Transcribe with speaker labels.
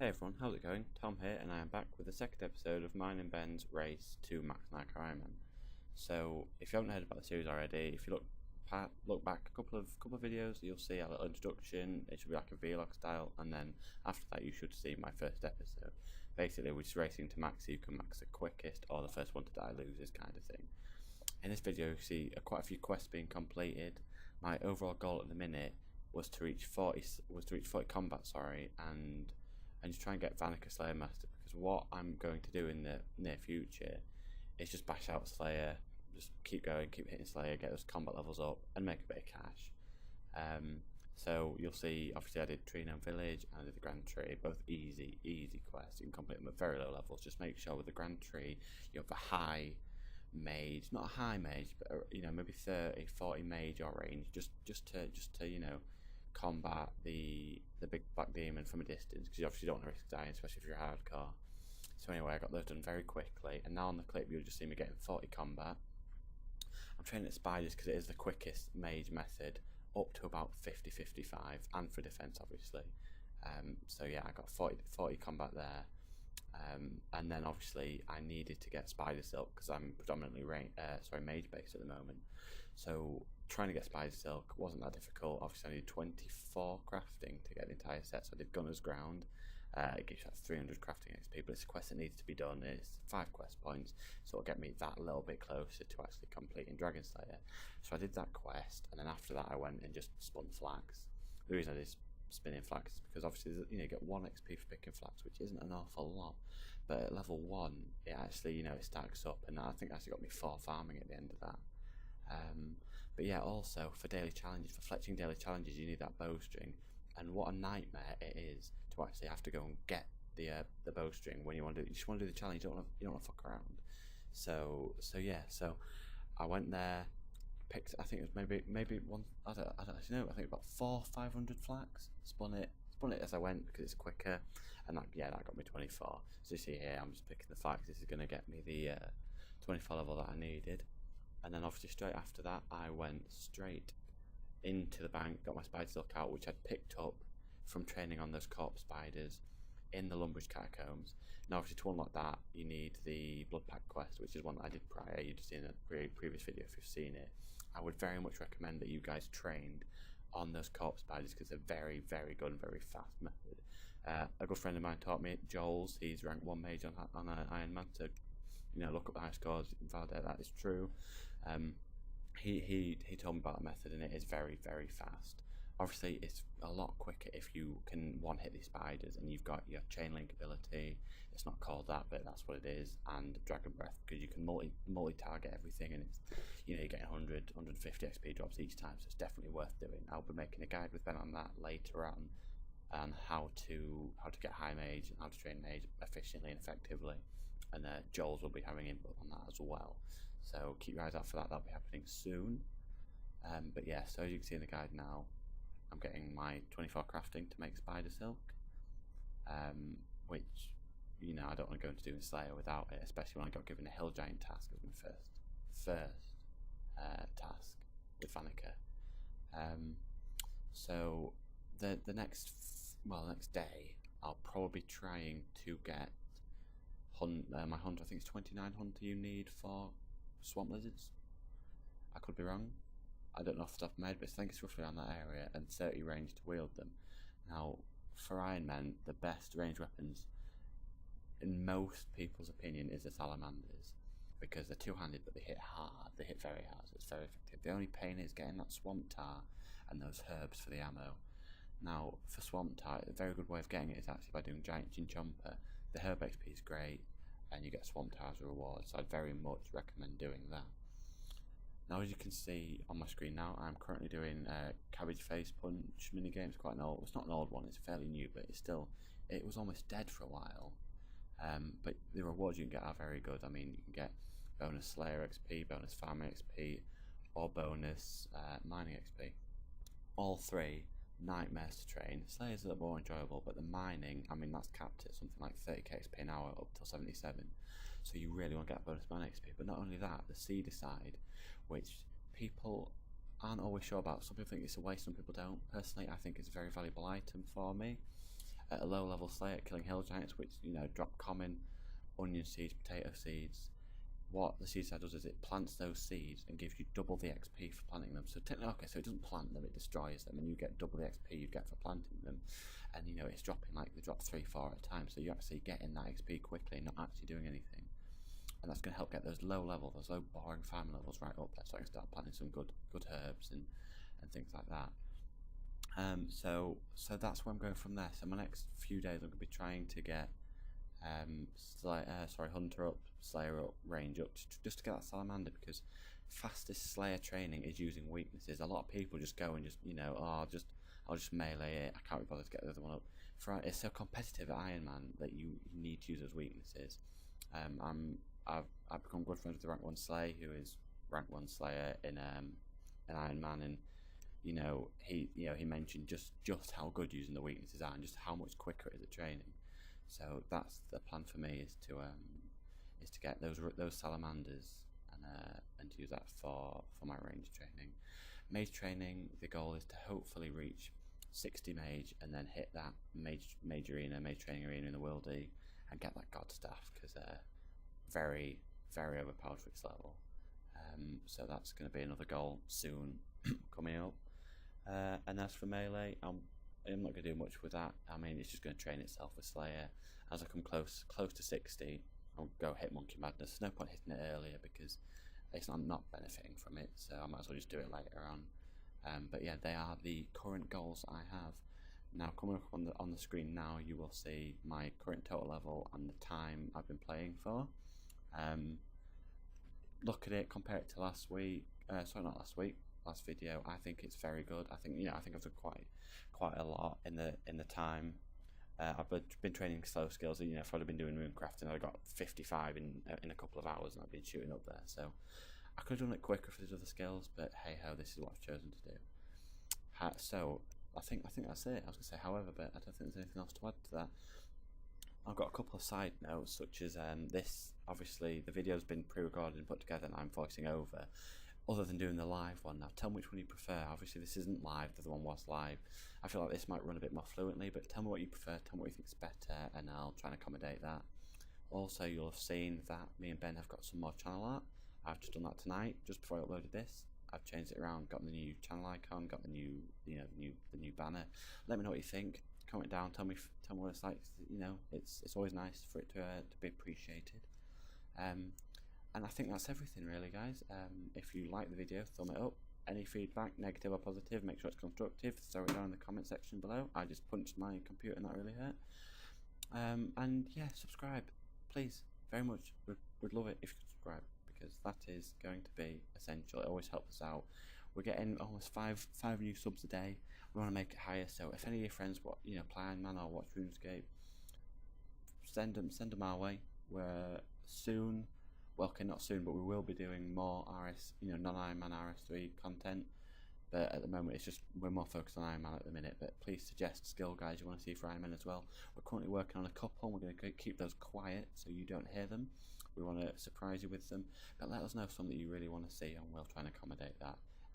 Speaker 1: Hey everyone, how's it going? Tom here, and I am back with the second episode of mine and Ben's race to Max Nike Ironman. So, if you haven't heard about the series already, if you look back a couple of videos, you'll see a little introduction. It should be like a vlog style, and then after that, you should see my first episode. Basically, we're just racing to max, so you can max the quickest, or the first one to die loses, kind of thing. In this video, you see quite a few quests being completed. My overall goal at the minute was to reach 40 combat, and just try and get Vanica Slayer Master, because what I'm going to do in the near future is just bash out Slayer, just keep going, keep hitting Slayer, get those combat levels up, and make a bit of cash. So you'll see, obviously I did Tree Gnome Village and I did the Grand Tree, both easy quests. You can complete them at very low levels. Just make sure with the Grand Tree you have a high mage, not a high mage, but maybe 30, 40 mage or range, just to combat the big black demon from a distance, because you obviously don't want to risk dying, especially if you're hardcore. So anyway, I got those done very quickly, and now on the clip you'll just see me getting 40 combat. I'm training at spiders because it is the quickest mage method, up to about 50-55, and for defense obviously. So yeah, I got 40 combat there. And then obviously I needed to get spider silk because I'm predominantly mage based at the moment. So trying to get spider silk wasn't that difficult. Obviously I needed 24 crafting to get the entire set, so I did Gunner's Ground. It gives you like 300 crafting XP, but it's a quest that needs to be done. It's 5 quest points, so it'll get me that little bit closer to actually completing Dragon Slayer. So I did that quest, and then after that I went and just spun flax. The reason I did spinning flax is because obviously you get 1 XP for picking flax, which isn't an awful lot, but at level 1 it actually it stacks up, and I think it actually got me 4 farming at the end of that. But yeah, also for daily challenges, for fletching daily challenges, you need that bowstring, and what a nightmare it is to actually have to go and get the bowstring when you want to do. You just want to do the challenge. You don't want to fuck around. So I went there, picked, I think it was maybe one, I don't actually know, I think about 400-500 flax, spun it as I went because it's quicker, and that got me 24. So you see here, I'm just picking the flax. This is going to get me the 24 level that I needed. And then obviously straight after that I went straight into the bank, got my spider silk out, which I'd picked up from training on those corpse spiders in the Lumbridge Catacombs. Now obviously to unlock that you need the Blood Pact quest, which is one that I did prior. You'd seen a previous video if you've seen it. I would very much recommend that you guys trained on those corpse spiders because they're very good and very fast method. A good friend of mine taught me, Joel's, he's rank 1 mage on an Ironman, so look up the high scores and validate that is true. He told me about the method, and it is very fast. Obviously it's a lot quicker if you can one hit these spiders and you've got your chain link ability. It's not called that, but that's what it is. And Dragon Breath, because you can multi-target everything, and it's you're getting 150 XP drops each time, so it's definitely worth doing. I'll be making a guide with Ben on that later on how to get high mage and how to train mage efficiently and effectively, and Joel's will be having input on that as well, so keep your eyes out for that. That'll be happening soon. But yeah, so as you can see in the guide now, I'm getting my 24 crafting to make spider silk, which I don't want to go into doing Slayer without it, especially when I got given a hill giant task as my first task with Vanica. So the next day I'll probably be trying to get my hunter. I think it's 29 hunter you need for swamp lizards. I could be wrong, I don't know off the top of my head, but I think it's roughly around that area, and 30 range to wield them. Now for Ironman, the best range weapons in most people's opinion is the salamanders, because they're two-handed but they hit hard, they hit very hard, so it's very effective. The only pain is getting that swamp tar and those herbs for the ammo. Now for swamp tar, a very good way of getting it is actually by doing giant chinchomper. The herb XP is great and you get swamp tar as a reward, so I'd very much recommend doing that. Now as you can see on my screen now, I'm currently doing Cabbage Face Punch minigame. It's quite an old, it's not an old one, it's fairly new, but it was almost dead for a while. But the rewards you can get are very good. I mean, you can get bonus Slayer XP, bonus Farming XP, or bonus Mining XP. All 3 nightmares to train. Slayer's a little more enjoyable, but the mining, I mean, that's capped at something like 30k XP an hour up till 77, so you really want to get bonus mining XP. But not only that, the Seeder side, which people aren't always sure about. Some people think it's a waste, some people don't. Personally, I think it's a very valuable item for me. At a low level Slayer, killing hill giants, which drop common onion seeds, potato seeds. What the seed side does is it plants those seeds and gives you double the XP for planting them. So technically, so it doesn't plant them, it destroys them, and you get double the XP you get for planting them. And it's dropping, like they drop 3-4 at a time, so you're actually getting that XP quickly, not actually doing anything. And that's going to help get those low boring farming levels right up there, so I can start planting some good herbs and things like that. So that's where I'm going from there. So my next few days I'm going to be trying to get Hunter up, Slayer up, Range up, just to get that Salamander, because fastest Slayer training is using weaknesses. A lot of people just go and I'll just melee it, I can't be bothered to get the other one up. It's so competitive at Ironman that you need to use those weaknesses. I've become good friends with the rank 1 Slayer, who is rank 1 Slayer in Ironman, and he mentioned just how good using the weaknesses are and just how much quicker it is at training. So that's the plan for me, is to get those salamanders and to use that for my range training. Mage training, the goal is to hopefully reach 60 mage and then hit that mage training arena in the worldie and get that god staff, because they're very, very overpowered for its level. So that's going to be another goal soon coming up. And as for melee, I'm not going to do much with that. I mean, it's just going to train itself with Slayer. As I come close to 60, I'll go hit Monkey Madness. There's no point hitting it earlier because I'm not benefiting from it, so I might as well just do it later on. But yeah, they are the current goals I have. Now, coming up on the screen now, you will see my current total level and the time I've been playing for. Look at it, compare it to last week. Last video. I think it's very good. I think I've done quite a lot in the time. I've been training slow skills. If I'd have been doing mooncrafting, I'd have got 55 in a couple of hours, and I've been shooting up there. So I could have done it quicker for these other skills, but hey ho, this is what I've chosen to do. So I think that's it. I was going to say however, but I don't think there's anything else to add to that. I've got a couple of side notes, such as this. Obviously, the video's been pre-recorded and put together, and I'm voicing over. Other than doing the live one. Now tell me which one you prefer. Obviously this isn't live, the other one was live. I feel like this might run a bit more fluently, but tell me what you prefer, tell me what you think's better, and I'll try and accommodate that. Also, you'll have seen that me and Ben have got some more channel art. I've just done that tonight, just before I uploaded this. I've changed it around, got the new channel icon, got the new banner. Let me know what you think. Comment down, tell me what it's like. It's always nice for it to be appreciated. And I think that's everything really, guys. If you like the video, thumb it up. Any feedback, negative or positive, make sure it's constructive. Throw it down in the comment section below. I just punched my computer and that really hurt. And yeah, subscribe, please, very much. We'd love it if you could subscribe, because that is going to be essential. It always helps us out. We're getting almost five new subs a day. We want to make it higher. So if any of your friends play Ironman or watch RuneScape, send them our way. We're soon. Well, okay, not soon, but we will be doing more non-Ironman RS3 content. But at the moment, we're more focused on Ironman at the minute. But please suggest skill guides you want to see for Ironman as well. We're currently working on a couple, and we're going to keep those quiet so you don't hear them. We want to surprise you with them. But let us know some that you really want to see, and we'll try and accommodate that.